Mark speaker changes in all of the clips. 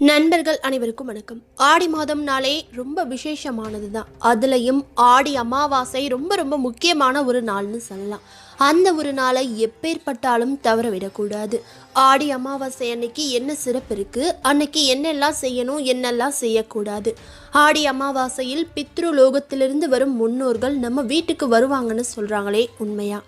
Speaker 1: நண்பர்கள் அனைவருக்கும் வணக்கம். ஆடி மாதம் நாளே ரொம்ப விசேஷமானது தான். அதுலேயும் ஆடி அமாவாசை ரொம்ப ரொம்ப முக்கியமான ஒரு நாள்னு சொல்லலாம். அந்த ஒரு நாளை எப்பேற்பட்டாலும் தவற விடக்கூடாது. ஆடி அமாவாசை அன்னைக்கு என்ன சிறப்பு இருக்குது, அன்னைக்கு என்னெல்லாம் செய்யணும், என்னெல்லாம் செய்யக்கூடாது. ஆடி அமாவாசையில் பித்ருலோகத்திலிருந்து வரும் முன்னோர்கள் நம்ம வீட்டுக்கு வருவாங்கன்னு சொல்கிறாங்களே, உண்மையா?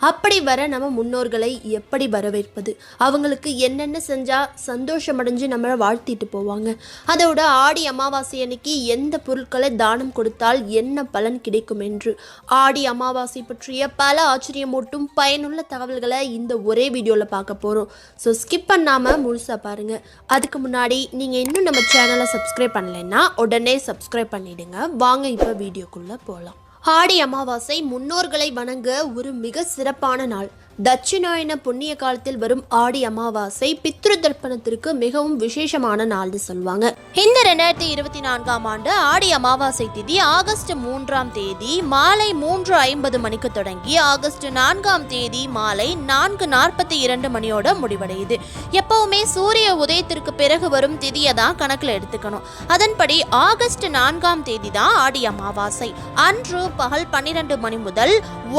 Speaker 1: அப்படி வர நம்ம முன்னோர்களை எப்படி வரவேற்பது, அவங்களுக்கு என்னென்ன செஞ்சால் சந்தோஷமடைஞ்சு நம்மளை வாழ்த்திட்டு போவாங்க, அதோட ஆடி அமாவாசை அன்னைக்கு எந்த பொருட்களை தானம் கொடுத்தால் என்ன பலன் கிடைக்கும் என்று ஆடி அமாவாசை பற்றிய பல ஆச்சரியமூட்டும் பயனுள்ள தகவல்களை இந்த ஒரே வீடியோவில் பார்க்க போகிறோம். ஸோ ஸ்கிப் பண்ணாமல் முழுசாக பாருங்கள். அதுக்கு முன்னாடி நீங்கள் இன்னும் நம்ம சேனலை சப்ஸ்கிரைப் பண்ணலைன்னா உடனே சப்ஸ்கிரைப் பண்ணிவிடுங்க. வாங்க இப்போ வீடியோக்குள்ளே போகலாம். ஆடி அமாவாசை முன்னோர்களை வணங்க ஒரு மிக சிறப்பான நாள். தட்சிணாயன புண்ணிய காலத்தில் வரும் ஆடி அமாவாசை பித்ரு தர்ப்பணத்திற்கு மிகவும் விசேஷமான நாள்னு சொல்லுவாங்க. இந்த 2024ஆம் ஆண்டு ஆடி அமாவாசை திதி ஆகஸ்ட் 3ஆம் தேதி மாலை 3:50 மணிக்கு தொடங்கி ஆகஸ்ட் 4ஆம் தேதி மாலை 4:42 மணியோட முடிவடையுது. எப்பவுமே சூரிய உதயத்திற்கு பிறகு வரும் திதியை தான் கணக்கில் எடுத்துக்கணும். அதன்படி ஆகஸ்ட் 4ஆம் தேதி தான் ஆடி அமாவாசை. அன்று பகல் 12 மணி முதல்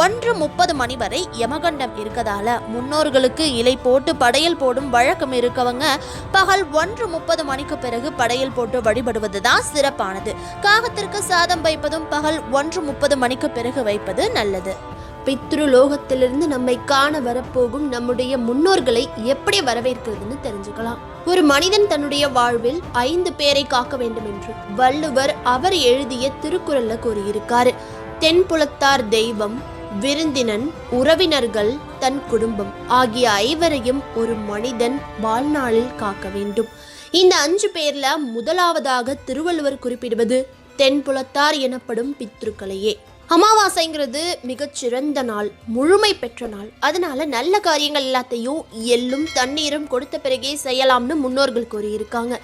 Speaker 1: 1:30 மணி வரை யமகண்டம் இருக்கதால முன்னோர்களுக்கு இலை போட்டு படையல் போடும் வழக்கம் இருக்கவங்க பகல் 1:30 மணிக்கு பிறகு படையல் போட்டு வழிபடுவது தான் சிறப்பானது. காகத்திற்கு சாதம் வைப்பதும் பகல் 1:30 மணிக்கு பிறகு வைப்பது நல்லது. பித்ருலோகத்திலிருந்து நம்மை காண வரப்போகும் நம்முடைய முன்னோர்களை எப்படி வரவேற்கிறதுன்னு தெரிஞ்சுக்கலாம். ஒரு மனிதன் தன்னுடைய வாழ்வில் 5 பேரை காக்க வேண்டும் என்று வள்ளுவர் அவர் எழுதிய திருக்குறள்ல கூறியிருக்காரு. தென்புலத்தார் தெய்வம், விருந்தினன், உறவினர்கள், தன் குடும்பம் ஆகிய 5வரையும் ஒரு மனிதன் வாழ்நாளில் காக்க வேண்டும். இந்த 5 பேர்ல முதலாவதாக திருவள்ளுவர் குறிப்பிடுவது தென்புலத்தார் எனப்படும் பித்ருக்களையே. அமாவாசைங்கிறது மிகச்சிறந்த நாள், முழுமை பெற்ற நாள். அதனால நல்ல காரியங்கள் எல்லாத்தையும் எள்ளும் தண்ணீரும் கொடுத்த பிறகே செய்யலாம்னு முன்னோர்கள் கூறியிருக்காங்க.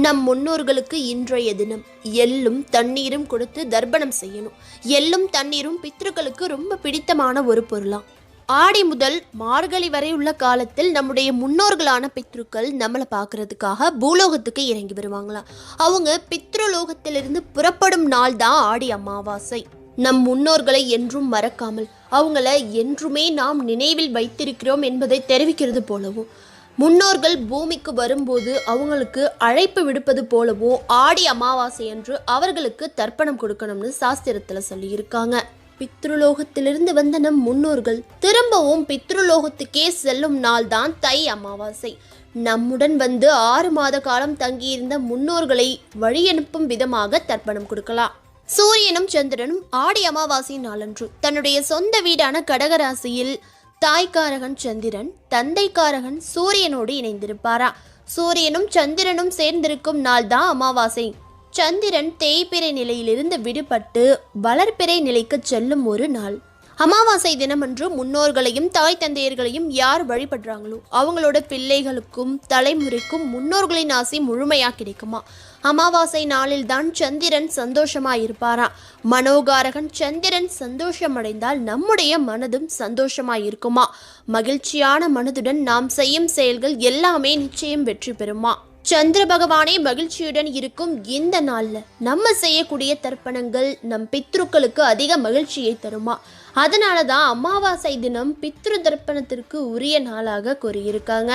Speaker 1: நம் முன்னோர்களுக்கு இன்றைய தினம் எள்ளும் தண்ணீரும் கொடுத்து தர்ப்பணம் செய்யணும். எள்ளும் தண்ணீரும் பித்ருக்களுக்கு ரொம்ப பிடித்தமான ஒரு பொருளாம். ஆடி முதல் மார்கழி வரை உள்ள காலத்தில் நம்முடைய முன்னோர்களான பித்ருக்கள் நம்மளை பார்க்கறதுக்காக பூலோகத்துக்கு இறங்கி வருவாங்களாம். அவங்க பித்ருலோகத்திலிருந்து புறப்படும் நாள் தான் ஆடி அமாவாசை. நம் முன்னோர்களை என்றும் மறக்காமல் அவங்கள என்றுமே நாம் நினைவில் வைத்திருக்கிறோம் என்பதை தெரிவிக்கிறது போலவும், முன்னோர்கள் பூமிக்கு வரும்போது அவங்களுக்கு அழைப்பு விடுப்பது போலவும் ஆடி அமாவாசை என்று அவர்களுக்கு தர்ப்பணம் கொடுக்கணும்னு சாஸ்திரத்துல சொல்லியிருக்காங்க. பித்ருலோகத்திலிருந்து வந்த நம் முன்னோர்கள் திரும்பவும் பித்ருலோகத்துக்கே செல்லும் நாள் தான் தை அமாவாசை. நம்முடன் வந்து 6 மாத காலம் தங்கியிருந்த முன்னோர்களை வழியனுப்பும் விதமாக தர்ப்பணம் கொடுக்கலாம். சூரியனும் சந்திரனும் ஆடி அமாவாசை நாளன்று தன்னுடைய சொந்த வீடான கடகராசியில் தாய்க்காரகன் சந்திரன், தந்தைக்காரகன் சூரியனோடு இணைந்திருப்பாரா. சூரியனும் சந்திரனும் சேர்ந்திருக்கும் நாள் தான் அமாவாசை. சந்திரன் தேய்பிறை நிலையிலிருந்து விடுபட்டு வளர்பிறை நிலைக்கு செல்லும் ஒரு நாள். அமாவாசை தினமன்று முன்னோர்களையும் தாய் தந்தையர்களையும் யார் வழிபடுறாங்களோ அவங்களோட பிள்ளைகளுக்கும் தலைமுறைக்கும் முன்னோர்களின் ஆசை முழுமையாக கிடைக்குமா. அமாவாசை நாளில் தான் சந்திரன் சந்தோஷமாயிருப்பாரா. மனோகாரகன் சந்திரன் சந்தோஷமடைந்தால் நம்முடைய மனதும் சந்தோஷமாயிருக்குமா. மகிழ்ச்சியான மனதுடன் நாம் செய்யும் செயல்கள் எல்லாமே நிச்சயம் வெற்றி பெறுமா. சந்திர பகவானே மகிழ்ச்சியுடன் இருக்கும் இந்த நாள்ல நம்ம செய்யக்கூடிய தர்ப்பணங்கள் நம் பித்ருக்களுக்கு அதிக மகிழ்ச்சியை தருமா. அதனாலதான் அமாவாசை தினம் பித்ரு தர்ப்பணத்திற்கு உரிய நாளாக கூறியிருக்காங்க.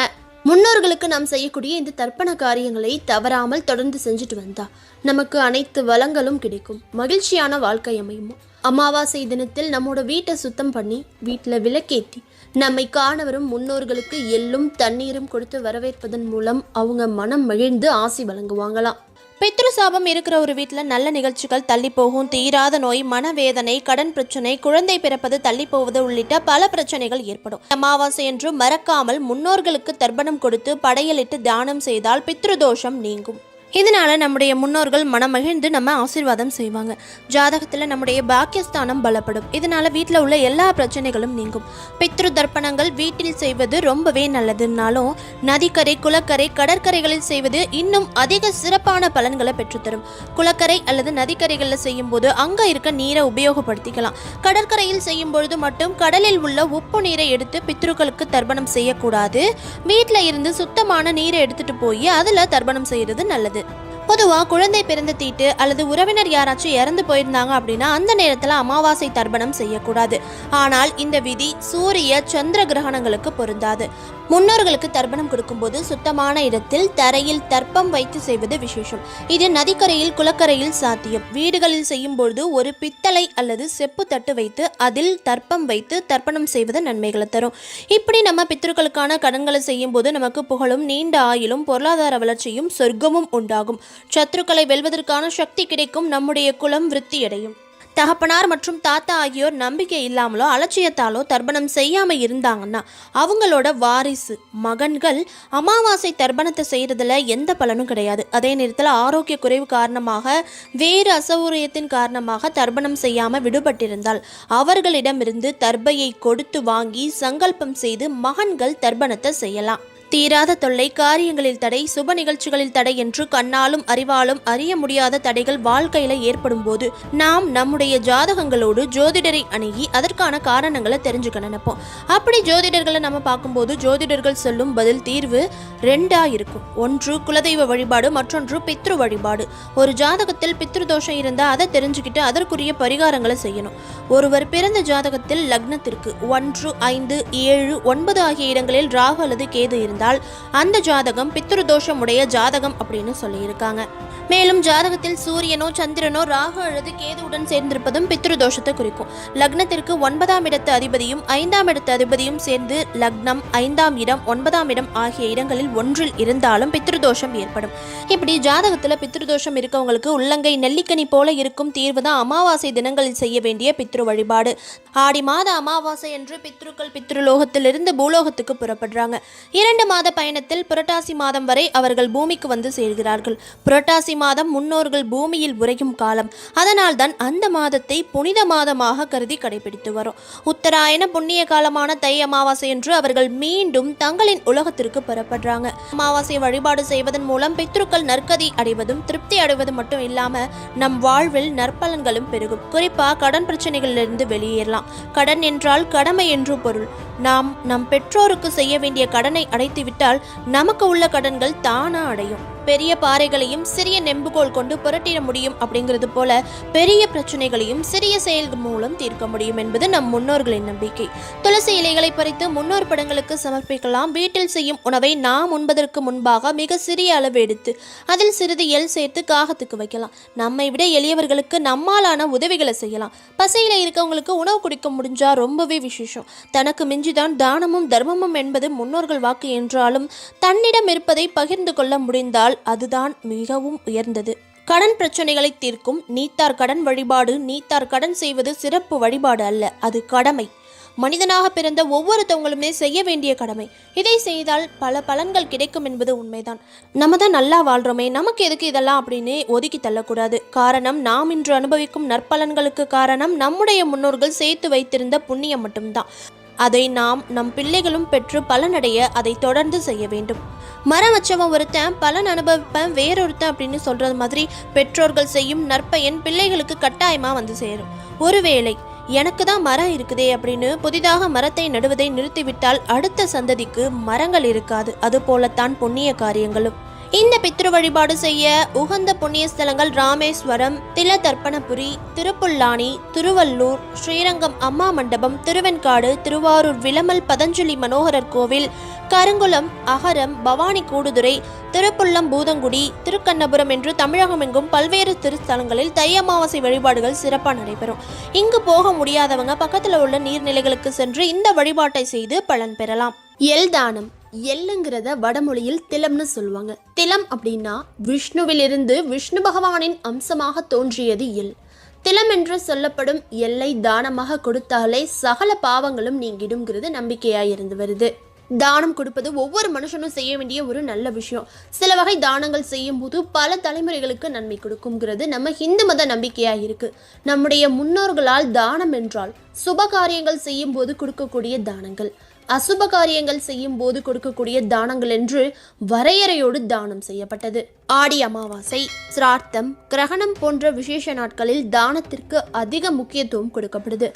Speaker 1: முன்னோர்களுக்கு நாம் செய்யக்கூடிய இந்த தர்ப்பண காரியங்களை தவறாமல் தொடர்ந்து செஞ்சுட்டு வந்தா நமக்கு அனைத்து வளங்களும் கிடைக்கும், மகிழ்ச்சியான வாழ்க்கை அமையும். அமாவாசை தினத்தில் நம்மோட வீட்டை சுத்தம் பண்ணி வீட்டில் விளக்கேற்றி நம்மை காண வரும் முன்னோர்களுக்கு எள்ளும் தண்ணீரும் கொடுத்து வரவேற்பதன் மூலம் அவங்க மனம் மகிழ்ந்து ஆசி வழங்குவாங்களாம். பித்ரு சாபம் இருக்கிற ஒரு வீட்டில் நல்ல நிகழ்ச்சிகள் தள்ளி போகும், தீராத நோய், மனவேதனை, கடன் பிரச்சனை, குழந்தை பிறப்பது தள்ளி போவது உள்ளிட்ட பல பிரச்சனைகள் ஏற்படும். அமாவாசை என்று மறக்காமல் முன்னோர்களுக்கு தர்ப்பணம் கொடுத்து படையலிட்டு தியானம் செய்தால் பித்ரு தோஷம் நீங்கும். இதனால நம்முடைய முன்னோர்கள் மனமகிழ்ந்து நம்ம ஆசீர்வாதம் செய்வாங்க. ஜாதகத்தில் நம்முடைய பாக்கியஸ்தானம் பலப்படும். இதனால வீட்டில் உள்ள எல்லா பிரச்சனைகளும் நீங்கும். பித்ரு தர்ப்பணங்கள் வீட்டில் செய்வது ரொம்பவே நல்லதுனாலும் நதிக்கரை, குளக்கரை, கடற்கரைகளில் செய்வது இன்னும் அதிக சிறப்பான பலன்களை பெற்றுத்தரும். குளக்கரை அல்லது நதிக்கரைகளில் செய்யும் போது அங்க இருக்க நீரை உபயோகப்படுத்திக்கலாம். கடற்கரையில் செய்யும் பொழுது மட்டும் கடலில் உள்ள உப்பு நீரை எடுத்து பித்ருக்களுக்கு தர்ப்பணம் செய்யக்கூடாது. வீட்டில் இருந்து சுத்தமான நீரை எடுத்துட்டு போய் அதுல தர்ப்பணம் செய்யறது நல்லது. பொதுவாக குழந்தை பிறந்த தீட்டு அல்லது உறவினர் யாராச்சும் இறந்து போயிருந்தாங்க அப்படின்னா அந்த நேரத்தில் அமாவாசை தர்ப்பணம் செய்யக்கூடாது. ஆனால் இந்த விதி சூரிய சந்திர கிரகணங்களுக்கு பொருந்தாது. முன்னோர்களுக்கு தர்ப்பணம் கொடுக்கும்போது சுத்தமான இடத்தில் தரையில் தர்ப்பம் வைத்து செய்வது விசேஷம். இது நதிக்கரையில், குளக்கரையில் சாத்தியம். வீடுகளில் செய்யும் பொழுது ஒரு பித்தளை அல்லது செப்பு தட்டு வைத்து அதில் தர்ப்பம் வைத்து தர்ப்பணம் செய்வது நன்மைகளை தரும். இப்படி நம்ம பித்ருக்களுக்கான கடன்களை செய்யும் போது நமக்கு புகழும், நீண்ட ஆயுளும், பொருளாதார வளர்ச்சியும், சொர்க்கமும் உண்டாகும். சத்ருக்களை வெல்வதற்கான சக்தி கிடைக்கும். நம்முடைய குலம் விருத்தியடையும். தகப்பனார் மற்றும் தாத்தா ஆகியோர் நம்பிக்கை இல்லாமலோ அலட்சியத்தாலோ தர்ப்பணம் செய்யாம இருந்தாங்கன்னா அவங்களோட வாரிசு மகன்கள் அமாவாசை தர்ப்பணத்தை செய்யறதுல எந்த பலனும் கிடையாது. அதே நேரத்தில் ஆரோக்கிய குறைவு காரணமாக, வேறு அசௌகரியத்தின் காரணமாக தர்ப்பணம் செய்யாம விடுபட்டிருந்தால் அவர்களிடமிருந்து தர்பையை கொடுத்து வாங்கி சங்கல்பம் செய்து மகன்கள் தர்ப்பணத்தை செய்யலாம். தீராத தொல்லை, காரியங்களில் தடை, சுப நிகழ்ச்சிகளில் தடை என்று கண்ணாலும் அறிவாலும் அறிய முடியாத தடைகள் வாழ்க்கையில ஏற்படும் போது நாம் நம்முடைய ஜாதகங்களோடு ஜோதிடரை அணுகி அதற்கான காரணங்களை தெரிஞ்சுக்க நினைப்போம். அப்படி ஜோதிடர்களை நம்ம பார்க்கும்போது ஜோதிடர்கள் சொல்லும் பதில் தீர்வு ரெண்டா இருக்கும். ஒன்று குலதெய்வ வழிபாடு, மற்றொன்று பித்ரு வழிபாடு. ஒரு ஜாதகத்தில் பித்ரு தோஷம் இருந்தால் அதை தெரிஞ்சுக்கிட்டு அதற்குரிய பரிகாரங்களை செய்யணும். ஒருவர் பிறந்த ஜாதகத்தில் லக்னத்திற்கு 1, 5, 7, 9 ஆகிய இடங்களில் ராகு அல்லது கேது இருந்தால் அந்த ஜாதகம் பித்ரு தோஷம் உடைய ஜாதகம் அப்படின்னு சொல்லியிருக்காங்க. மேலும் ஜாதகத்தில் சூரியனோ சந்திரனோ ராகு அல்லது கேதுவுடன் சேர்ந்திருப்பதும் பித்ரு தோஷத்தை குறிக்கும். லக்னத்திற்கு 9ஆம் இடத்து அதிபதியும் 5ஆம் இடத்து அதிபதியும் சேர்ந்து லக்னம், 5ஆம் இடம், 9ஆம் இடம் ஆகிய இடங்களில் ஒன்றில் இருந்தாலும் பித்ரு தோஷம் ஏற்படும். இப்படி ஜாதகத்தில் பித்ரு தோஷம் இருக்கவங்களுக்கு உள்ளங்கை நெல்லிக்கனி போல இருக்கும் தீர்வு தான் அமாவாசை தினங்களில் செய்ய வேண்டிய பித்ரு வழிபாடு. ஆடி மாத அமாவாசை என்று பித்ருக்கள் பித்ருலோகத்திலிருந்து பூலோகத்துக்கு புறப்படுறாங்க. 2 மாத பயணத்தில் புரட்டாசி மாதம் வரை அவர்கள் பூமிக்கு வந்து சேர்கிறார்கள். புரட்டாசி மாதம் முன்னோர்கள் பூமியில் உறையும் காலம். அதனால் தான் அந்த மாதத்தை புனித மாதமாக கருதி கடைபிடித்து வரும். உத்தராயண புண்ணிய காலமான தை அமாவாசை என்று அவர்கள் மீண்டும் தங்களின் உலகத்திற்கு புறப்படுறாங்க. அமாவாசை வழிபாடு செய்வதன் மூலம் பித்ருக்கள் நற்கதி அடைவதும் திருப்தி அடைவதும் மட்டும் இல்லாம நம் வாழ்வில் நற்பலன்களும் பெருகும். குறிப்பா கடன் பிரச்சனைகளிலிருந்து வெளியேறலாம். கடன் என்றால் கடமை என்று பொருள். நாம் நம் பெற்றோருக்கு செய்ய வேண்டிய கடனை அடைத்துவிட்டால் நமக்கு உள்ள கடன்கள் தானா அடையும். பெரிய பாறைகளையும் சிறிய நெம்புகோல் கொண்டு புரட்டிட முடியும் அப்படிங்கிறது போல பெரிய பிரச்சனைகளையும் சிறிய செயல்கள் மூலம் தீர்க்க முடியும் என்பது நம் முன்னோர்களின் நம்பிக்கை. துளசி இலைகளை பறித்து முன்னோர் படங்களுக்கு சமர்ப்பிக்கலாம். வீட்டில் செய்யும் உணவை நாம் உண்பதற்கு முன்பாக மிக சிறிய அளவு எடுத்து அதில் சிறிது எள் சேர்த்து காகத்துக்கு வைக்கலாம். நம்மை விட எளியவர்களுக்கு நம்மாலான உதவிகளை செய்யலாம். பசையில இருக்கவங்களுக்கு உணவு குடிக்க முடிஞ்சா ரொம்பவே விசேஷம். தனக்கு மிஞ்சிதான் தானமும் தர்மமும் என்பது முன்னோர்கள் வாக்கு என்றாலும் தன்னிடம் இருப்பதை பகிர்ந்து கொள்ள முடிந்தால் அதுதான் மிகவும் உயர்ந்தது. கடன் பிரச்சனைகளை தீர்க்கும் நீத்தார் கடன் வழிபாடு. நீத்தார் கடன் செய்வது சிறப்பு வழிபாடு அல்ல, அது கடமை. மனிதனாக பிறந்த ஒவ்வொருத்தவங்களுமே செய்ய வேண்டிய கடமை. இதை செய்தால் பல பலன்கள் கிடைக்கும் என்பது உண்மைதான். நம்ம தான் நல்லா வாழ்றோமே, நமக்கு எதுக்கு இதெல்லாம் அப்படின்னு ஒதுக்கி தள்ளக்கூடாது. காரணம், நாம் இன்று அனுபவிக்கும் நற்பலன்களுக்கு காரணம் நம்முடைய முன்னோர்கள் சேர்த்து வைத்திருந்த புண்ணியம் மட்டும்தான். அதை நாம் நம் பிள்ளைகளும் பெற்று பலனடைய அதை தொடர்ந்து செய்ய வேண்டும். மரம் வச்சவன் ஒருத்தன் பலன் அனுபவிப்பேன் வேறொருத்தன் அப்படின்னு சொல்றது மாதிரி பெற்றோர்கள் செய்யும் நற்பயன் பிள்ளைகளுக்கு கட்டாயமா வந்து சேரும். ஒருவேளை எனக்கு தான் மரம் இருக்குதே அப்படின்னு புதிதாக மரத்தை நடுவதை நிறுத்திவிட்டால் அடுத்த சந்ததிக்கு மரங்கள் இருக்காது. அது போலத்தான் புண்ணிய காரியங்களும். இந்த பித்ரு வழிபாடு செய்ய உகந்த புண்ணிய ஸ்தலங்கள் ராமேஸ்வரம், திலதர்ப்பணபுரி, திருப்புல்லானி, திருவள்ளூர், ஸ்ரீரங்கம் அம்மா மண்டபம், திருவெண்காடு, திருவாரூர் விளமல் பதஞ்சலி மனோகரர் கோவில், கருங்குளம், அகரம், பவானி கூடுதுறை, திருப்புள்ளம் பூதங்குடி, திருக்கண்ணபுரம் என்று தமிழகம் எங்கும் பல்வேறு திருத்தலங்களில் தை அமாவாசை வழிபாடுகள் சிறப்பாக நடைபெறும். இங்கு போக முடியாதவங்க பக்கத்தில் உள்ள நீர்நிலைகளுக்கு சென்று இந்த வழிபாட்டை செய்து பலன் பெறலாம். எல் தானம். எல்லுங்கிறத வடமொழியில் திலம்னு சொல்லுவாங்க. திலம் அப்படின்னா விஷ்ணுவிலிருந்து விஷ்ணு பகவானின் அம்சமாக தோன்றியது எல். திலம் என்று சொல்லப்படும் எல்லை தானமாக கொடுத்தாலே சகல பாவங்களும் நீங்கிடுங்கிறது நம்பிக்கையாயிருந்து வருது. தானம் கொடுப்பது ஒவ்வொரு மனுஷனும் செய்ய வேண்டிய ஒரு நல்ல விஷயம். சில வகை தானங்கள் செய்யும் போது பல தலைமுறைகளுக்கு நன்மை கொடுக்குங்கிறது நம்ம இந்து மத நம்பிக்கையா இருக்கு. நம்முடைய முன்னோர்களால் தானம் என்றால் சுப காரியங்கள் செய்யும் போது கொடுக்கக்கூடிய தானங்கள், அசுப காரியங்கள் செய்யும் போது கொடுக்கக்கூடிய தானங்கள் என்று வரையறையோடு தானம் செய்யப்பட்டது. ஆடி அமாவாசை, சிரார்த்தம், கிரகணம் போன்ற விசேஷ நாட்களில் தானத்திற்கு அதிக முக்கியத்துவம் கொடுக்கப்படுது.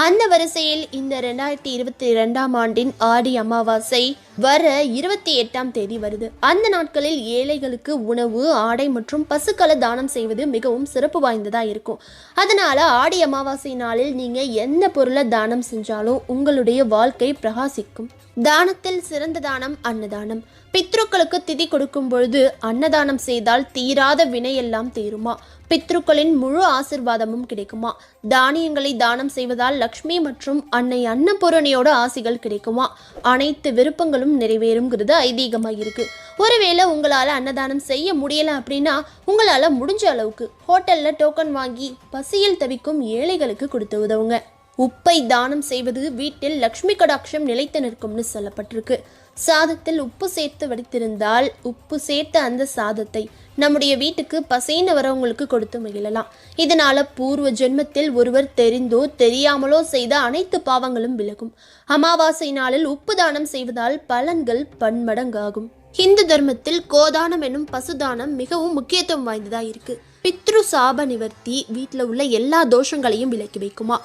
Speaker 1: அந்த வரிசையில் இந்த 2022ஆம் ஆண்டின் ஆடி அமாவாசை வர 28ஆம் தேதி வருது. அந்த நாட்களில் ஏழைகளுக்கு உணவு, ஆடை மற்றும் பசுக்களை தானம் செய்வது மிகவும் சிறப்பு வாய்ந்ததா இருக்கும். அதனால ஆடி அமாவாசை நாளில் நீங்க எந்த பொருளை தானம் செஞ்சாலும் உங்களுடைய வாழ்க்கை பிரகாசிக்கும். தானத்தில் சிறந்த தானம் அன்னதானம். பித்ருக்களுக்கு திதி கொடுக்கும் பொழுது அன்னதானம் செய்தால் தீராத வினையெல்லாம் தீருமா, பித்ருக்களின் முழு ஆசிர்வாதமும் கிடைக்குமா, தானியங்களை தானம் செய்வதால் லக்ஷ்மி மற்றும் அன்னை அன்னபூரணியோட ஆசிகள் கிடைக்குமா, அனைத்து விருப்பங்களும் நிறைவேறுங்கிறது ஐதீகமாக இருக்கு. ஒருவேளை உங்களால் அன்னதானம் செய்ய முடியல அப்படின்னா உங்களால் முடிஞ்ச அளவுக்கு ஹோட்டல்ல டோக்கன் வாங்கி பசியில் தவிக்கும் ஏழைகளுக்கு கொடுத்து உதவுங்க. உப்பை தானம் செய்வது வீட்டில் லக்ஷ்மி கடாட்சம் நிலைத்து நிற்கும்னு சொல்லப்பட்டிருக்கு. சாதத்தில் உப்பு சேர்த்து வடித்திருந்தால் உப்பு சேர்த்த அந்த சாதத்தை நம்முடைய வீட்டுக்கு பசைன்னு வரவங்களுக்கு கொடுத்து மகிழலாம். இதனால பூர்வ ஜென்மத்தில் ஒருவர் தெரிந்தோ தெரியாமலோ செய்த அனைத்து பாவங்களும் விலகும். அமாவாசை நாளில் உப்பு தானம் செய்வதால் பலன்கள் பன்மடங்காகும். இந்து தர்மத்தில் கோதானம் என்னும் பசுதானம் மிகவும் முக்கியத்துவம் வாய்ந்ததா இருக்கு. பித்ரு சாப நிவர்த்தி, வீட்டில் உள்ள எல்லா தோஷங்களையும் விலக்கி வைக்குமா.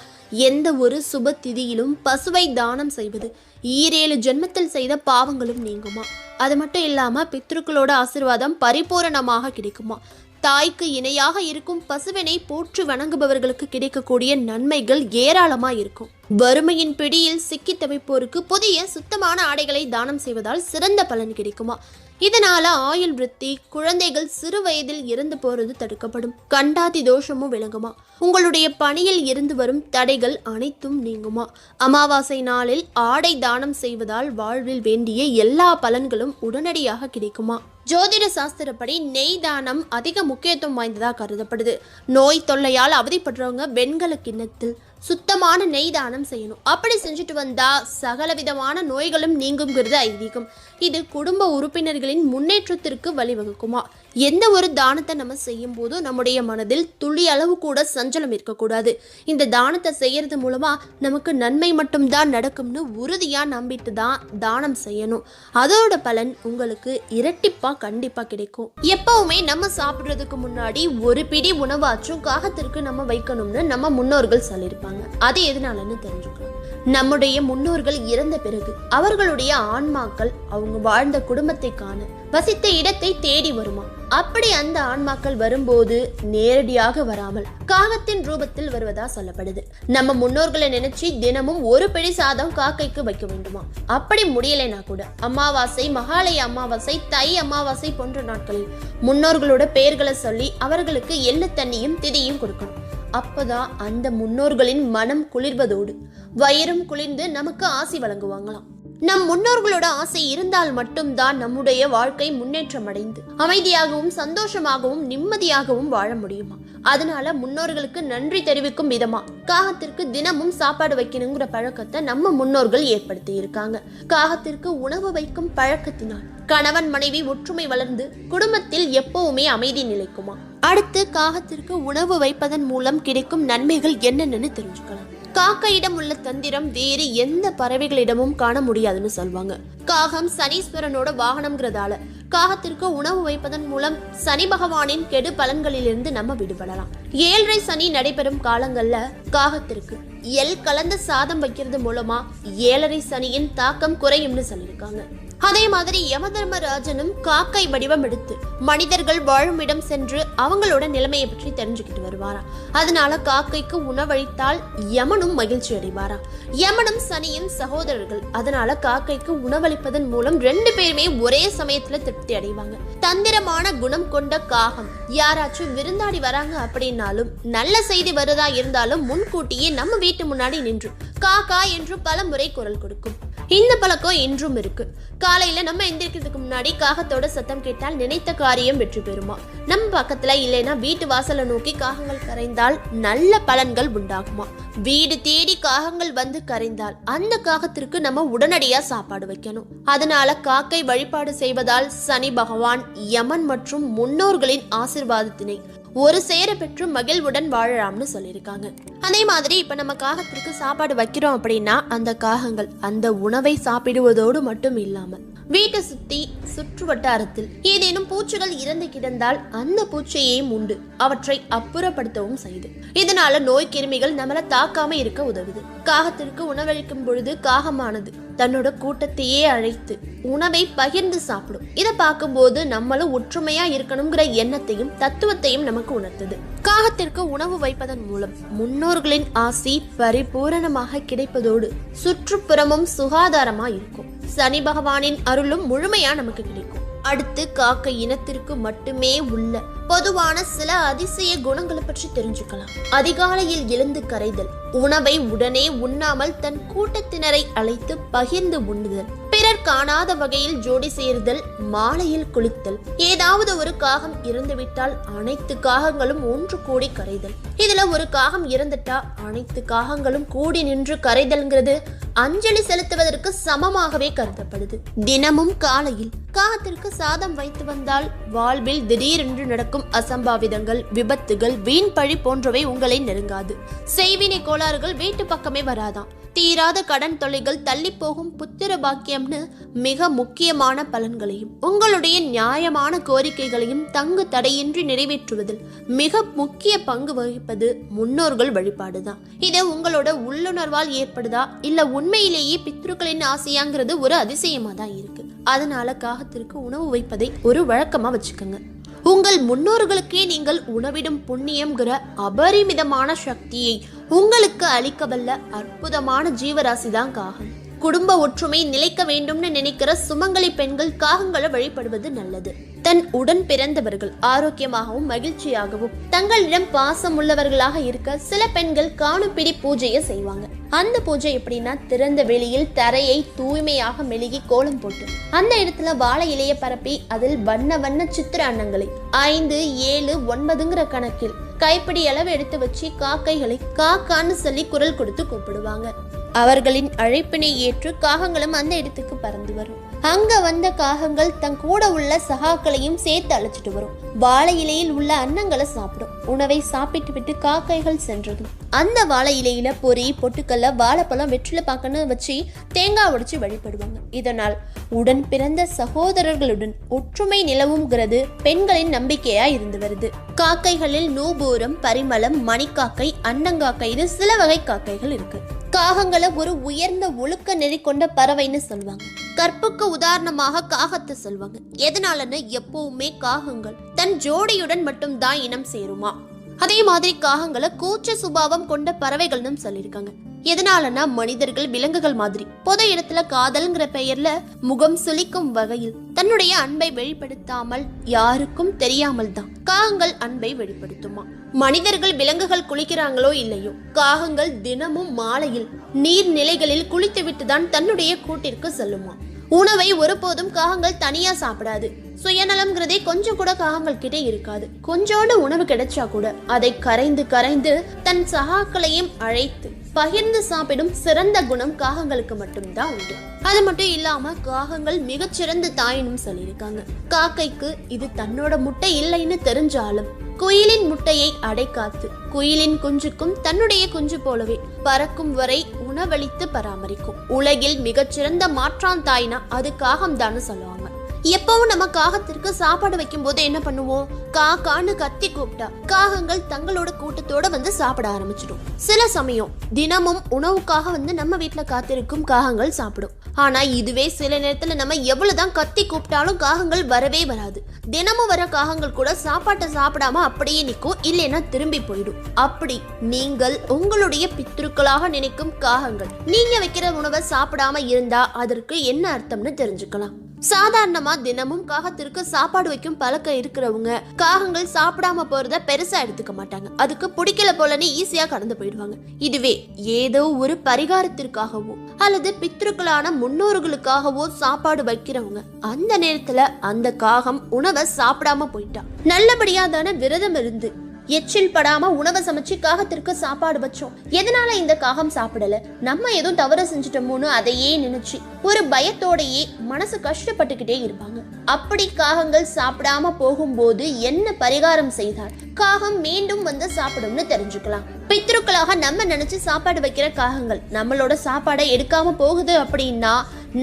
Speaker 1: எந்த ஒரு சுப திதியிலும் பசுவை தானம் செய்வது 7 ஜென்மத்தில் செய்த பாவங்களும் நீங்குமா. அது மட்டும் இல்லாம பித்ருக்களோட ஆசீர்வாதம் பரிபூரணமாக கிடைக்குமா. தாய்க்கு இணையாக இருக்கும் பசுவினை போற்று வணங்குபவர்களுக்கு கிடைக்கக்கூடிய நன்மைகள் ஏராளமா இருக்கும். வறுமையின் பிடியில் சிக்கி தவிப்போருக்கு புதிய சுத்தமான ஆடைகளை தானம் செய்வதால் சிறந்த பலன் கிடைக்குமா. இதனால ஆயுள் விருத்தி, குழந்தைகள் சிறு வயதில் இறந்து போறது தடுக்கப்படும். கண்டாதி தோஷமும் விலகுமா. உங்களுடைய பணியில் இருந்து வரும் தடைகள் அனைத்தும் நீங்குமா. அமாவாசை நாளில் ஆடை தானம் செய்வதால் வாழ்வில் வேண்டிய எல்லா பலன்களும் உடனடியாக கிடைக்குமா. ஜோதிட சாஸ்திரப்படி நெய் தானம் அதிக முக்கியத்துவம் வாய்ந்ததா கருதப்படுது. நோய் தொல்லையால் அவதிப்படுறவங்க வெண்கல கிண்ணத்தில் சுத்தமான நெய் தானம் செய்யணும். அப்படி செஞ்சுட்டு வந்தா சகல விதமான நோய்களும் நீங்குங்கிறது ஐதீகம். இது குடும்ப உறுப்பினர்களின் முன்னேற்றத்திற்கு வழிவகுக்குமா. எந்த ஒரு தானத்தை நம்ம செய்யும் போதும் நம்முடைய மனதில் துளி அளவு கூட சஞ்சலம் இருக்கக்கூடாது. இந்த தானத்தை செய்யறது மூலமா நமக்கு நன்மை மட்டும்தான் நடக்கும்னு உறுதியா நம்பிட்டு தான் தானம் செய்யணும். அதோட பலன் உங்களுக்கு இரட்டிப்பா கண்டிப்பா கிடைக்கும். எப்பவுமே நம்ம சாப்பிடுறதுக்கு முன்னாடி ஒரு பிடி உணவாச்சும் காகத்திற்கு நம்ம வைக்கணும்னு நம்ம முன்னோர்கள் சொல்லியிருப்பாங்க. அது எதனாலன்னு தெரிஞ்சுக்கலாம். நம்முடைய முன்னோர்கள் இறந்த பிறகு அவர்களுடைய ஆன்மாக்கள் அவங்க வாழ்ந்த குடும்பத்தை காண வசித்த இடத்தை தேடி வருமா. அப்படி அந்த ஆன்மாக்கள் வரும்போது நேரடியாக வராமல் காகத்தின் ரூபத்தில் வருவதா சொல்லப்படுது. நம்ம முன்னோர்களை நினைச்சு தினமும் ஒரு பிடி சாதம் காக்கைக்கு வைக்க வேண்டுமா. அப்படி முடியலைனா கூட அமாவாசை, மகாலய அமாவாசை, தை அமாவாசை போன்ற நாட்களில் முன்னோர்களோட பெயர்களை சொல்லி அவர்களுக்கு எள்ளு தண்ணியும் திதியும் கொடுக்கணும். அப்பதான் அந்த முன்னோர்களின் மனம் குளிர்வதோடு வயிறும் குளிர்ந்து நமக்கு ஆசி வழங்குவாங்களாம். நம் முன்னோர்களோட ஆசை இருந்தால் மட்டும்தான் நம்முடைய வாழ்க்கை முன்னேற்றம் அடைந்து அமைதியாகவும் சந்தோஷமாகவும் நிம்மதியாகவும் வாழ முடியுமா. அதனால முன்னோர்களுக்கு நன்றி தெரிவிக்கும் விதமா காகத்திற்கு தினமும் சாப்பாடு வைக்கணுங்கிற பழக்கத்தை நம்ம முன்னோர்கள் ஏற்படுத்தி இருக்காங்க. காகத்திற்கு உணவு வைக்கும் பழக்கத்தினால் கணவன் மனைவி ஒற்றுமை வளர்ந்து குடும்பத்தில் எப்பவுமே அமைதி நிலைக்குமா. அடுத்து காகத்திற்கு உணவு வைப்பதன் மூலம் கிடைக்கும் நன்மைகள் என்னென்னு தெரிஞ்சுக்கலாம். காக்கையிடம் உள்ள தந்திரம் வேறு எந்த பறவைகளிடமும் காண முடியாதுன்னு சொல்வாங்க. காகம் சனீஸ்வரனோட வாகனம்ங்கிறதால காகத்திற்கு உணவு வைப்பதன் மூலம் சனி பகவானின் கெடு பலன்களிலிருந்து நம்ம விடுபடலாம். 7.5 சனி நடைபெறும் காலங்கள்ல காகத்திற்கு எல் கலந்த சாதம் வைக்கிறது மூலமா 7.5 சனியின் தாக்கம் குறையும்னு சொல்லியிருக்காங்க. அதே மாதிரி யமதர்மராஜனும் காக்கை வடிவம் எடுத்து மனிதர்கள் வாழும் இடம் சென்று அவங்களோட நிலைமையை பற்றி தெரிஞ்சுக்கிட்டு வருவாராம். அதனால காக்கைக்கு உணவளித்தால் யமனும் மகிழ்ச்சி அடைவாராம். யமனும் சனியும் சகோதரர்கள். அதனால காக்கைக்கு உணவளிப்பதன் மூலம் 2 பேருமே ஒரே சமயத்துல திருப்தி அடைவாங்க. தந்திரமான குணம் கொண்ட காகம் யாராச்சும் விருந்தாடி வராங்க அப்படின்னாலும் நல்ல செய்தி வருதா இருந்தாலும் முன்கூட்டியே நம்ம வீட்டு முன்னாடி நின்று காக்கா என்று பல முறை குரல் கொடுக்கும். இந்த பழக்கம் இன்றும் இருக்கு. காலையில நம்ம எந்திரிக்கிறதுக்கு முன்னாடி காகத்தோட சத்தம் கேட்டால் நினைத்த காரியம் வெற்றி பெறுமா. நம்ம பக்கத்துல இல்லைன்னா வீட்டு வாசலை நோக்கி காகங்கள் கரைந்தால் நல்ல பலன்கள் உண்டாகுமா. வீடு தேடி காகங்கள் வந்து கரைந்தால் அந்த காகத்திற்கு நம்ம உடனடியா சாப்பாடு வைக்கணும். அதனால காக்கை வழிபாடு செய்வதால் சனி பகவான், யமன் மற்றும் முன்னோர்களின் ஆசிர்வாதத்தினை ஒரு சேர பெற்று மகிழ்வுடன் வாழலாம்னு சொல்லியிருக்காங்க. அதே மாதிரி இப்ப நம்ம காகத்திற்கு சாப்பாடு வைக்கிறோம் அப்படின்னா அந்த காகங்கள் அந்த உணவை சாப்பிடுவதோடு மட்டும் இல்லாமல் வீட்டை சுற்று வட்டாரத்தில் ஏதேனும் பூச்சிகள் இறந்து கிடந்தால் அந்த பூச்சியையும் உண்டு அவற்றை அப்புறப்படுத்தவும் செய்து. இதனால நோய் கிருமிகள் நம்மளை தாக்காம இருக்க உதவுது. காகத்திற்கு உணவளிக்கும் பொழுது காகமானது தன்னோட கூட்டத்தையே அழைத்து உணவை பகிர்ந்து சாப்பிடும். இதை பார்க்கும்போது நம்மளும் ஒற்றுமையா இருக்கணுங்கிற எண்ணத்தையும் தத்துவத்தையும் நமக்கு உணர்த்தது. காகத்திற்கு உணவு வைப்பதன் மூலம் முன்னோர்களின் ஆசி பரிபூரணமாக கிடைப்பதோடு சுற்றுப்புறமும் சுகாதாரமா இருக்கும். சனி பகவானின் அருளும் முழுமையா நமக்கு கிடைக்கும். அடுத்து காக்கை இனத்திற்கு மட்டுமே உள்ள பொதுவான சில அதிசய குணங்களை பற்றி தெரிஞ்சுக்கலாம். அதிகாலையில் எழுந்து கரைதல், உணவை உடனே உண்ணாமல் தன் கூட்டத்தினரை அழைத்து பகிர்ந்து உண்ணுதல், பிறர் காணாத வகையில் ஜோடி சேர்தல், மாலையில் குளித்தல், ஏதாவது ஒரு காகம் இறந்துவிட்டால் அனைத்து காகங்களும் ஒன்று கூடி கரைதல். இதுல ஒரு காகம் இறந்துட்டா அனைத்து காகங்களும் கூடி நின்று கரைதல்ங்கிறது அஞ்சலி செலுத்துவதற்கு சமமாகவே கருதப்படுது. தினமும் காலையில் காகத்திற்கு சாதம் வைத்து வந்தால் வாழ்வில் திடீரென்று நடக்கும் அசம்பாவிதங்கள், விபத்துகள், வீண் பழி போன்றவை உங்களை நெருங்காது. செய்வினை கோளாறுகள் வீட்டு பக்கமே வராதாம். தீராத கடன் தொல்லைகள் தள்ளி போகும். புத்திர பாக்கியம்னு மிக முக்கியமான பலன்களையும் உங்களுடைய நியாயமான கோரிக்கைகளையும் தங்கு தடையின்றி நிறைவேற்றுவதில் மிக முக்கிய பங்கு வகிப்பது முன்னோர்கள் வழிபாடுதான். இது உங்களோட உள்ளுணர்வால் ஏற்படுதா இல்ல உண்மையிலேயே பித்ருக்களின் ஆசையாங்கிறது ஒரு அதிசயமா தான் இருக்கு. அதனால காகத்திற்கு உணவு வைப்பதை ஒரு வழக்கமா வச்சுக்கோங்க. உங்கள் முன்னோர்களுக்கே நீங்கள் உணவிடும் புண்ணியம்ங்கிற அபரிமிதமான சக்தியை உங்களுக்கு அளிக்கவல்ல அற்புதமான ஜீவராசி தான் காகம். குடும்ப ஒற்றுமை நிலைக்க வேண்டும்னு நினைக்கிற சுமங்கலி பெண்கள் காகங்களை வழிபடுவது நல்லது. தன் உடன் பிறந்தவர்கள் ஆரோக்கியமாகவும் மகிழ்ச்சியாகவும் தங்களிடம் பாசம் உள்ளவர்களாக இருக்க சில பெண்கள் காணுப்பிடி பூஜையை செய்வாங்க. அந்த பூஜை எப்படின்னா, திறந்த வெளியில் தரையை தூய்மையாக மெழுகி கோலம் போட்டு அந்த இடத்துல வாழை இலைய பரப்பி அதில் வண்ண வண்ண சித்திர அன்னங்களை 5, 7, 9ங்கிற கணக்கில் கைப்பிடி அளவு எடுத்து வச்சு காக்கைகளை காக்கான்னு சொல்லி குரல் கொடுத்து கூப்பிடுவாங்க. அவர்களின் அழைப்பினை ஏற்று காகங்களும் அந்த இடத்துக்கு பறந்து வரும். அங்க வந்த காகங்கள் தன் கூட உள்ள சகாக்களையும் சேர்த்து அழைச்சிட்டு வரும். வாழை இலையில் உள்ள அன்னங்களை சாப்பிடும். உணவை சாப்பிட்டு விட்டு காக்கைகள் சென்றதும் அந்த வாழை இலையில பொறி, பொட்டுக்கல்ல, வாழைப்பழம், வெற்றிலை பாக்கன்னு வச்சு தேங்காய் உடைச்சு வழிபடுவாங்க. இதனால் உடன் பிறந்த சகோதரர்களுடன் ஒற்றுமை நிலவுங்கிறது பெண்களின் நம்பிக்கையா இருந்து வருது. காக்கைகளில் நூபூரம், பரிமளம், மணிக்காக்கை, அன்னங்காக்கைன்னு சில வகை காக்கைகள் இருக்கு. காகங்களை ஒரு உயர்ந்த ஒழுக்க நெறி கொண்ட பறவைன்னு சொல்லுவாங்க. கற்புக்கு உதாரணமாக காகத்தை சொல்வாங்க. எதனாலன்னு, எப்பவுமே காகங்கள் தன் ஜோடியுடன் மட்டும் தான் இனம் சேருமா. அதே மாதிரி காகங்களை கூச்ச சுபாவம் கொண்ட பறவைகள்னு சொல்லியிருக்காங்க. எதனாலன்னா, மனிதர்கள் விலங்குகள் மாதிரி பொது இடத்துல காதல்ங்கிற பெயர்ல முகம் சுளிக்கும் வகையில் தன்னுடைய அன்பை வெளிப்படுத்தாமல் யாருக்கும் தெரியாமல் தான் காகங்கள் அன்பை வெளிப்படுத்துமா. மனிதர்கள் விலங்குகள் குளிக்கிறாங்களோ இல்லையோ, காகங்கள் தினமும் மாலையில் நீர்நிலைகளில் குளித்துவிட்டு தான் தன்னுடைய கூட்டிற்கு செல்லுமா. உணவை ஒருபோதும் காகங்கள் தனியா சாப்பிடாது. சுயநலம்ங்கிறதே கொஞ்சம் கூட காகங்கள் கிட்டே இருக்காது. கொஞ்சோண்டு உணவு கிடைச்சா கூட அதை கரைந்து தன் சகாக்களையும் அழைத்து பகிர்ந்து சாப்பிடும் சிறந்த குணம் காகங்களுக்கு மட்டும்தான் உண்டு. அது மட்டும் இல்லாம காகங்கள் மிகச்சிறந்த தாயினும் சொல்லியிருக்காங்க. காக்கைக்கு இது தன்னோட முட்டை இல்லைன்னு தெரிஞ்சாலும் குயிலின் முட்டையை அடைக்காத்து குயிலின் குஞ்சுக்கும் தன்னுடைய குஞ்சு போலவே பறக்கும் வரை உணவளித்து பராமரிக்கும். உலகில் மிகச்சிறந்த மாற்றான் தாய்னா அது காகம்தான்னு சொல்லுவாங்க. எப்பவும் நம்ம காகத்திற்கு சாப்பாடு வைக்கும் போது என்ன பண்ணுவோம், காக்கான்னு கத்தி கூப்பிட்டா காகங்கள் தங்களோட கூட்டத்தோட வந்து சாப்பிட ஆரம்பிச்சிடும். சில சமயம் தினமும் உணவுக்காக வந்து நம்ம வீட்டுல காத்திருக்கும் காகங்கள் சாப்பிடும். ஆனா இதுவே சில நேரத்துல நம்ம எவ்வளவுதான் கத்தி கூப்பிட்டாலும் காகங்கள் வரவே வராது. தினமும் வர காகங்கள் கூட சாப்பாட்டை சாப்பிடாம அப்படியே நிற்கும், இல்லைன்னா திரும்பி போயிடும். அப்படி நீங்கள் உங்களுடைய பித்ருக்களாக நினைக்கும் காகங்கள் நீங்க வைக்கிற உணவை சாப்பிடாம இருந்தா அதற்கு என்ன அர்த்தம்னு தெரிஞ்சுக்கலாம். சாதாரணமா தினமும் காகத்திற்கு சாப்பாடு வைக்கும் பழக்கம் இருக்கிறவங்க காகங்கள் சாப்பிடாம போறத பெருசா எடுத்துக்க மாட்டாங்க. அதுக்கு பிடிக்கல போலன்னு ஈஸியா கடந்து போயிடுவாங்க. இதுவே ஏதோ ஒரு பரிகாரத்திற்காகவோ அல்லது பித்ருக்களான முன்னோர்களுக்காகவோ சாப்பாடு வைக்கிறவங்க அந்த நேரத்துல அந்த காகம் உணவை சாப்பிடாம போயிட்டா நல்லபடியா தானே விரதம் இருந்து எச்சில் படாம உணவை சமைச்சு காகத்திற்கு சாப்பாடு வச்சோம், எதனால இந்த காகம் சாப்பிடல, நம்ம எதுவும் தவறு செஞ்சுட்டோமோன்னு அதையே நினைச்சு ஒரு பயத்தோடையே மனசு கஷ்டப்பட்டுக்கிட்டே இருப்பாங்க. அப்படி காகங்கள் சாப்பிடாம போகும்போது என்ன பரிகாரம் செய்தால் காகம் மீண்டும் வந்து சாப்பிடும்னு தெரிஞ்சுக்கலாம். பித்ருக்களாக நம்ம நினைச்சு சாப்பாடு வைக்கிற காகங்கள் நம்மளோட சாப்பாடை எடுக்காம போகுது அப்படின்னா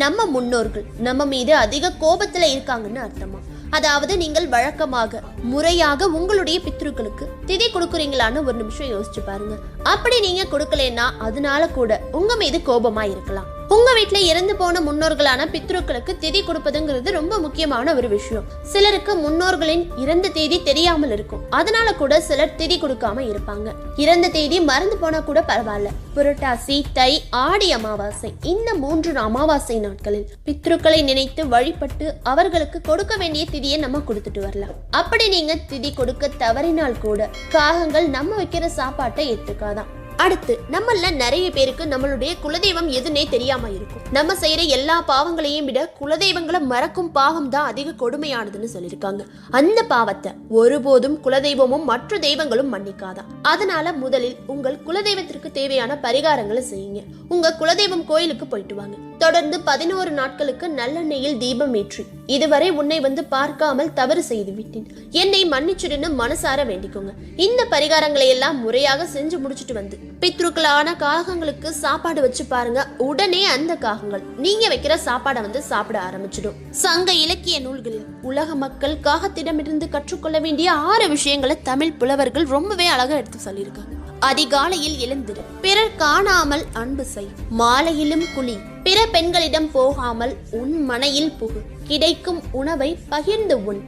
Speaker 1: நம்ம முன்னோர்கள் நம்ம மீது அதிக கோபத்துல இருக்காங்கன்னு அர்த்தமா. அதாவது நீங்கள் வழக்கமாக முறையாக உங்களுடைய பித்ருக்களுக்கு திதி கொடுக்குறீங்களான்னு ஒரு நிமிஷம் யோசிச்சு பாருங்க. அப்படி நீங்க கொடுக்கலன்னா அதனால கூட உங்க மீது கோபமா இருக்கலாம். உங்க வீட்டுல இறந்து போன முன்னோர்களான பித்ருக்களுக்கு திதி கொடுப்பதுங்கிறது ரொம்ப முக்கியமான ஒரு விஷயம். சிலருக்கு முன்னோர்களின் இறந்த தேதி தெரியாமல் இருக்கும், அதனால கூட சிலர் திதி கொடுக்காம இருப்பாங்க. இறந்த தேதி மறந்து போனா கூட பரவாயில்ல. புரட்டாசி, தை, ஆடி அமாவாசை இந்த 3 அமாவாசை நாட்களில் பித்ருக்களை நினைத்து வழிபட்டு அவர்களுக்கு கொடுக்க வேண்டிய திதியை நம்ம கொடுத்துட்டு வரலாம். அப்படி நீங்க திதி கொடுக்க தவறினால் கூட காகங்கள் நம்ம வைக்கிற சாப்பாட்டை ஏத்துக்காதான். அடுத்து நம்மள நிறைய பேருக்கு நம்மளுடைய குலதெய்வம் எதுனே தெரியாம இருக்கும். நம்ம செய்யற எல்லா பாவங்களையும் விட குலதெய்வங்களை மறக்கும் பாவம் தான் அதிக கொடுமையானதுன்னு சொல்லியிருக்காங்க. அந்த பாவத்தை ஒருபோதும் குலதெய்வமும் மற்ற தெய்வங்களும் மன்னிக்காதான். அதனால முதலில் உங்கள் குலதெய்வத்திற்கு தேவையான பரிகாரங்களை செய்யுங்க. உங்க குலதெய்வம் கோயிலுக்கு போயிட்டு வாங்க. தொடர்ந்து 11 நாட்களுக்கு நல்லெண்ணெயில் தீபம் ஏற்றி இதுவரை உன்னை வந்து பார்க்காமல் தவறு செய்து விட்டேன், என்னை மன்னிச்சுடுன்னு மனசார வேண்டிக்கோங்க. இந்த பரிகாரங்களை எல்லாம் முறையாக செஞ்சு முடிச்சுட்டு வந்து பித்ருக்களான காகங்களுக்கு சாப்பாடு வச்சு பாருங்க. உடனே அந்த காகங்கள் நீங்க வைக்கிற சாப்பாடை வந்து சாப்பிட ஆரம்பிச்சிடும். சங்க இலக்கிய நூல்களில் உலக மக்கள் காகத்திடமிருந்து கற்றுக்கொள்ள வேண்டிய 6 விஷயங்களை தமிழ் புலவர்கள் ரொம்பவே அழகா எடுத்து சொல்லியிருக்காங்க. அதிகாலையில் எழுந்திரு, பிறர் காணாமல் அன்பு செய், மாலையிலும் குளி, பிற பெண்களிடம் போகாமல் உன் மனையில் புகு, கிடைக்கும் உணவை பகிர்ந்து உண்,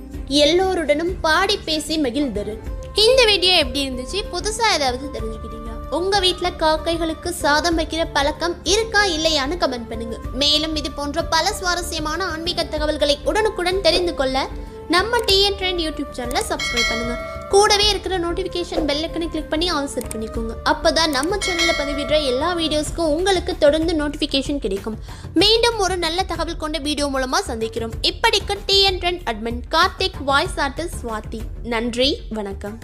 Speaker 1: எல்லோருடனும் பாடி பேசி மகிழ்ந்தரு. இந்த வீடியோ எப்படி இருந்துச்சு? புதுசா ஏதாவது தெரிஞ்சுக்கிட்டீங்க? உங்க வீட்டுல காக்கைகளுக்கு சாதம் வைக்கிற பழக்கம் இருக்கா இல்லையான்னு கமெண்ட் பண்ணுங்க. மேலும் இது போன்ற பல சுவாரஸ்யமான ஆன்மீக தகவல்களை உடனுக்குடன் தெரிந்து கொள்ள நம்ம டிஎன் ட்ரெண்ட் யூடியூப் சேனலை சப்ஸ்கிரைப் பண்ணுங்க. கூடவே இருக்கிற நோட்டிஃபிகேஷன் பெல் ஐக்கனை கிளிக் பண்ணி ஆல் செட் பண்ணிக்கோங்க. அப்பதான் நம்ம சேனல்ல பதிவிடுற எல்லா வீடியோஸ்க்கும் உங்களுக்கு தொடர்ந்து நோட்டிஃபிகேஷன் கிடைக்கும். மீண்டும் ஒரு நல்ல தகவல் கொண்ட வீடியோ மூலமா சந்திக்கிறோம். இப்படிக்கு TN trend admin Karthik, voice artist Swathi. நன்றி, வணக்கம்.